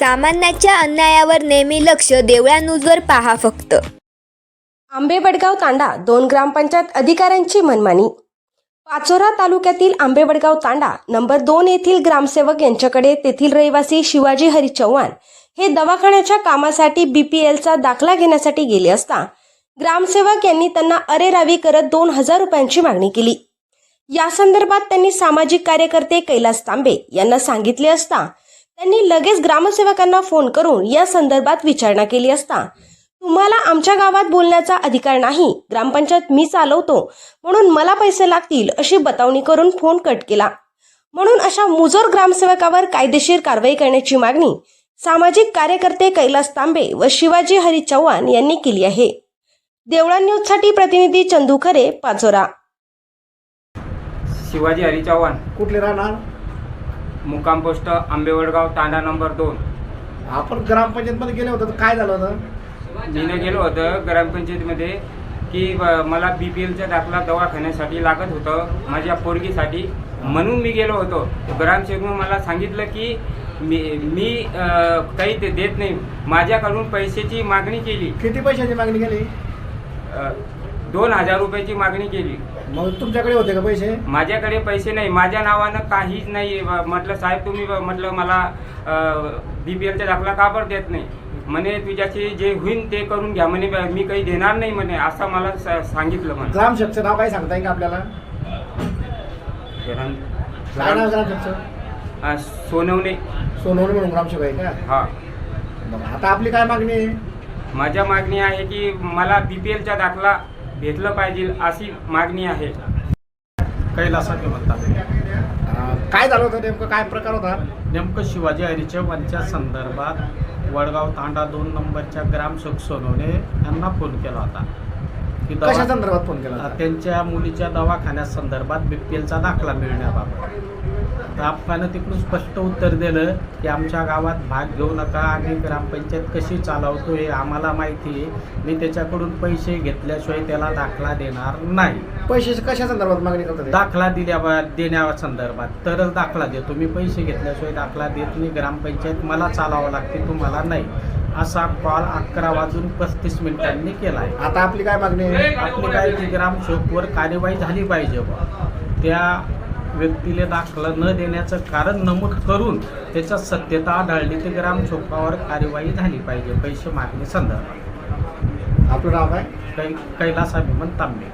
सामान्याच्या अन्यायावर नेहमी लक्ष देवळा न्यूजवर पहा फक्त. आंबेवडगाव तांडा 2 ग्रामपंचायत अधिकाऱ्यांची मनमानी. पाचोरा तालुक्यातील आंबेवडगाव तांडा नंबर 2 येथील ग्रामसेवक यांच्याकडे तेथील रहिवासी शिवाजी हरी चव्हाण हे दवाखान्याच्या कामासाठी BPLचा दाखला घेण्यासाठी गेले असता ग्रामसेवक यांनी त्यांना अरेरावी करत 2000 रुपयांची मागणी केली. या संदर्भात त्यांनी सामाजिक कार्यकर्ते कैलास तांबे यांना सांगितले असता त्यांनी लगेच ग्रामसेवकांना फोन करून या संदर्भात विचारणा केली असता तुम्हाला आमच्या गावात बोलण्याचा अधिकार नाही, ग्रामपंचायत मी चालवतो म्हणून मला पैसे लागतील अशी बतावणी करून फोन कट केला. म्हणून अशा मुजोर ग्रामसेवकावर कायदेशीर कारवाई करण्याची मागणी सामाजिक कार्यकर्ते कैलास तांबे व शिवाजी हरी चव्हाण यांनी केली आहे. देवळा न्यूजसाठी प्रतिनिधी चंदू खरे, पाचोरा. शिवाजी हरी चव्हाण, कुठले राहणार? मुक्काम पोस्ट आंबेवडगाव तांडा नंबर 2. आपण ग्रामपंचायतमध्ये गेले होते तर काय झालं होतं? मी गेलो होतं ग्रामपंचायतीमध्ये की मला BPLचा दाखला दवाखान्यासाठी लागत होतं माझ्या पोरगीसाठी, म्हणून मी गेलो होतो. ग्रामसेवकाने मला सांगितलं की मी काही ते देत नाही, माझ्याकडून पैशाची मागणी केली. किती पैशाची मागणी केली? 2000 रुपयाची मागणी केली. मग तुमच्याकडे होते का पैसे? माझ्याकडे पैसे नाही, माझ्या नावानं काहीच नाही. म्हटलं साहेब तुम्ही म्हटलं मला BPLचा दाखला का बरं देत नाही? म्हणे तुझ्याशी जे होईल ते करून घ्या म्हणे, मी काही देणार नाही म्हणे, असं मला सांगितलं. म्हणे ग्रामसेवकचं नाव काय सांगता येईल का आपल्याला? काय नाव ग्रामसेवकचं? सोनवणे. सोनवणे म्हणून ग्रामसेवक आहे का? हा. आता आपली काय मागणी आहे? माझ्या मागणी आहे की मला BPLचा दाखला भेटलं पाहिजे अशी मागणी आहे. कैलासाचे म्हणतात. काय झालं होतं नेमकं, काय प्रकार होता? नेमकं शिवाजी हरी चव्हाणच्या संदर्भात वडगाव तांडा 2 नंबरच्या ग्रामसेवक सोनवणे यांना फोन केला होता की कशा संदर्भात फोन केला? त्यांच्या मुलीच्या दवाखान्या संदर्भात BPLचा दाखला मिळण्याबाबत. तर आपल्यानं तिकडून स्पष्ट उत्तर दिलं की आमच्या गावात भाग घेऊ नका, आम्ही ग्रामपंचायत कशी चालवतो हे आम्हाला माहिती आहे, मी त्याच्याकडून पैसे घेतल्याशिवाय त्याला दाखला देणार नाही. पैशाची कशा संदर्भात मागणी करतात? दाखला देण्या संदर्भात तरच दाखला देतो, मी पैसे घेतल्याशिवाय दाखला देत नाही, ग्रामपंचायत मला चालवावं लागते, तुम्हाला नाही, असा कॉल 11:35 केला आहे. आता आपली काय मागणी आहे? आपली काय की ग्रामसेवकवर कार्यवाही झाली पाहिजे बा, त्या व्यक्तीला दाखला न देण्याचं कारण नमूद करून त्याच्यात सत्यता आढळली तर ग्रामसेवकावर कार्यवाही झाली पाहिजे पैसे मागणी संदर्भात. आपलं नाव काय? कैलास अभिमन तांबे.